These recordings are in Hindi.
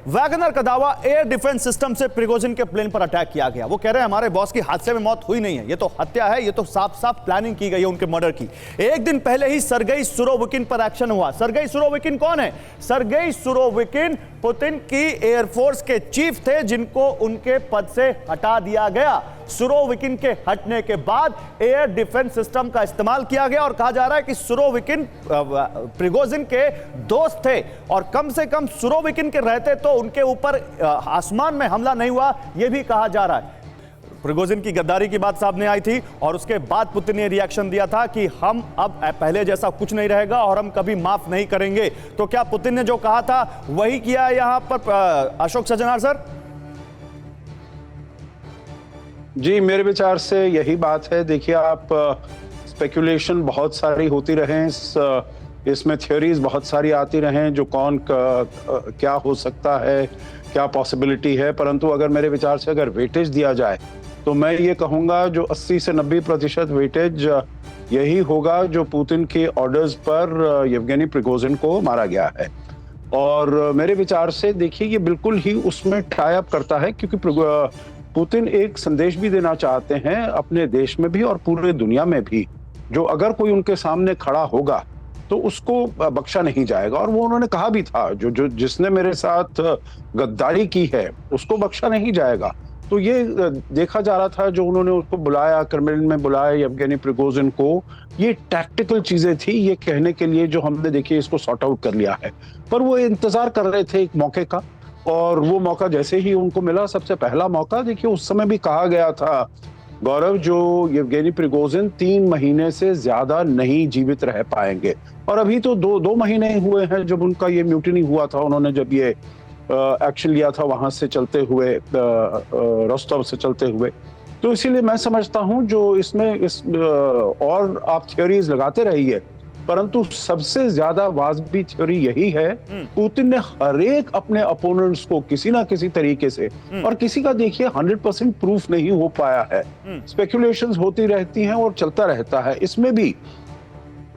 वैगनर का दावा, एयर डिफेंस सिस्टम से प्रिगोजिन के प्लेन पर अटैक किया गया। वो कह रहे हैं हमारे बॉस की हादसे में मौत हुई नहीं है, ये तो हत्या है, ये तो साफ साफ प्लानिंग की गई है उनके मर्डर की। एक दिन पहले ही सर्गेई सुरोविकिन पर एक्शन हुआ। सर्गेई सुरोविकिन कौन है? सर्गेई सुरोविकिन पुतिन की एयरफोर्स के चीफ थे, जिनको उनके पद से हटा दिया गया। सुरोविकिन के हटने के बाद एयर डिफेंस सिस्टम का इस्तेमाल किया गया और कहा जा रहा है कि सुरोविकिन प्रिगोजिन के दोस्त थे और कम से कम सुरोविकिन के रहते तो उनके ऊपर आसमान में हमला नहीं हुआ, यह भी कहा जा रहा है। प्रिगोजिन की गद्दारी की बात सामने आई थी और उसके बाद पुतिन ने रिएक्शन दिया था कि हम अब पहले जैसा कुछ नहीं रहेगा और हम कभी माफ नहीं करेंगे। तो क्या पुतिन ने जो कहा था वही किया है यहां पर अशोक सज्जनार सर? जी, मेरे विचार से यही बात है। देखिए, आप स्पेकुलेशन बहुत सारी होती रहे, इसमें थ्योरीज बहुत सारी आती रहे जो कौन क्या हो सकता है, क्या पॉसिबिलिटी है, परंतु अगर मेरे विचार से अगर वेटेज दिया जाए तो मैं ये कहूँगा जो 80 से 90% वेटेज यही होगा जो पुतिन के ऑर्डर्स पर येवगेनी प्रिगोजिन को मारा गया है। और मेरे विचार से देखिए ये बिल्कुल ही उसमें टाई अप करता है, क्योंकि पुतिन एक संदेश भी देना चाहते हैं अपने देश में भी और पूरे दुनिया में भी, जो अगर कोई उनके सामने खड़ा होगा तो उसको बख्शा नहीं जाएगा। और वो उन्होंने कहा भी था, जो जिसने मेरे साथ गद्दारी की है उसको बख्शा नहीं जाएगा। तो ये देखा जा रहा था, जो उन्होंने उसको बुलाया, क्रेमलिन में बुलाया येवगेनी प्रिगोजिन को, ये टैक्टिकल चीजें थी ये कहने के लिए जो हमने देखिए इसको सॉर्ट आउट कर लिया है। पर वो इंतजार कर रहे थे एक मौके का, और वो मौका जैसे ही उनको मिला, सबसे पहला मौका, देखिए उस समय भी कहा गया था गौरव, जो येवगेनी प्रिगोजिन 3 महीने से ज्यादा नहीं जीवित रह पाएंगे। और अभी तो दो महीने ही हुए हैं जब उनका ये म्यूटिनी हुआ था, उन्होंने जब ये एक्शन लिया था वहां से चलते हुए, रोस्टोव से चलते हुए। तो इसीलिए मैं समझता हूं जो और आप थ्योरीज लगाते रहिए, परंतु सबसे ज्यादा वाजबी थ्योरी यही है, पुतिन ने हर एक अपने अपोनेंट्स को किसी ना किसी तरीके से, और किसी का देखिए 100% प्रूफ नहीं हो पाया है, स्पेकुलेशंस होती रहती हैं और चलता रहता है। इसमें भी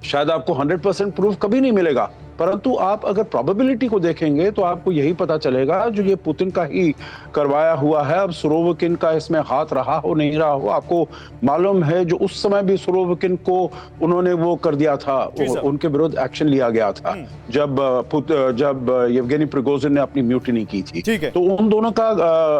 शायद आपको 100% प्रूफ कभी नहीं मिलेगा, परंतु आप अगर प्रोबेबिलिटी को देखेंगे तो आपको यही पता चलेगा जो ये पुतिन का ही करवाया हुआ है। अब सुरोविकिन का इसमें हाथ रहा हो नहीं रहा हो, आपको मालूम है जो उस समय भी सुरोविकिन को उन्होंने वो कर दिया था, उनके विरुद्ध एक्शन लिया गया था जब येवगेनी प्रिगोजिन ने अपनी म्यूटिनी की थी। तो उन दोनों का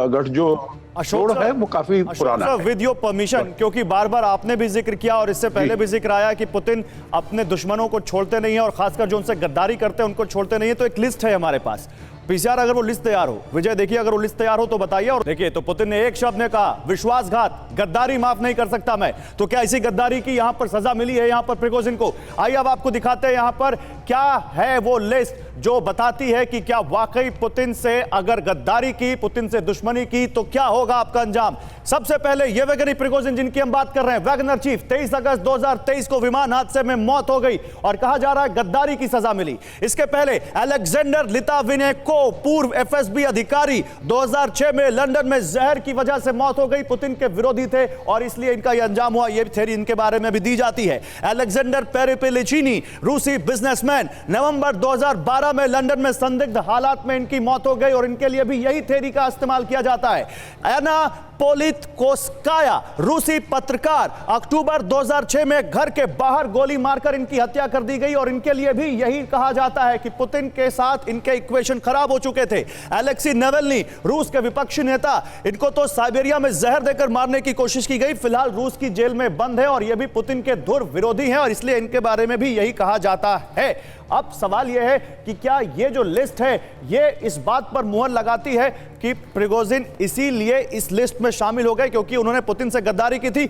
गठजोड़ अशोक है वो काफी पुराना है। विद योर परमिशन, क्योंकि बार बार आपने भी जिक्र किया और इससे पहले भी जिक्र आया कि पुतिन अपने दुश्मनों को छोड़ते नहीं है और खासकर जो उनसे गद्दारी करते हैं उनको छोड़ते नहीं है। तो एक लिस्ट है हमारे पास, पीसीआर अगर वो लिस्ट तैयार हो, विजय देखिए अगर वो लिस्ट तैयार हो तो बताइए। और देखिए, तो पुतिन ने एक शब्द ने कहा, विश्वासघात, गद्दारी माफ नहीं कर सकता मैं। तो क्या इसी गद्दारी की यहां पर सजा मिली है यहां पर प्रिगोजिन को? आइए अब आपको दिखाते हैं यहां पर क्या है वो लिस्ट जो बताती है कि क्या वाकई पुतिन से अगर गद्दारी की, पुतिन से दुश्मनी की तो क्या होगा आपका अंजाम। सबसे पहले येवगेनी प्रिगोजिन जिनकी हम बात कर रहे हैं, वैगनर चीफ, 23 अगस्त 2023 को विमान हादसे में मौत हो गई और कहा जा रहा है गद्दारी की सजा मिली। इसके पहले अलेक्जेंडर लिताविनेंको, पूर्व एफएसबी अधिकारी, 2006 में लंदन में जहर की वजह से मौत हो गई, पुतिन के विरोधी थे और इसलिए इनका यह अंजाम हुआ। यह थ्योरी इनके बारे में भी दी जाती है। अलेक्जेंडर पेरिपेलिचिनी, रूसी बिजनेसमैन, नवंबर 2012 में लंदन में संदिग्ध हालात में इनकी मौत हो गई और इनके लिए भी यही थ्योरी का इस्तेमाल किया जाता है। एना पोलितकोस्काया, रूसी पत्रकार, अक्टूबर 2006 में घर के बाहर गोली मारकर इनकी हत्या कर दी गई और इनके लिए भी यही कहा जाता है कि पुतिन के साथ इनके इक्वेशन खराब हो चुके थे। अलेक्सी नावल्नी, रूस के विपक्षी नेता, इनको तो साइबेरिया में जहर देकर मारने की कोशिश की गई, फिलहाल रूस की जेल में बंद है और यह भी पुतिन के धुर विरोधी हैं और इसलिए इनके बारे में भी यही कहा जाता है। अब सवाल यह है कि क्या यह जो लिस्ट है यह इस बात पर मुहर लगाती है कि प्रिगोजिन इसीलिए इस लिस्ट में शामिल हो गए क्योंकि उन्होंने पुतिन से गद्दारी की थी?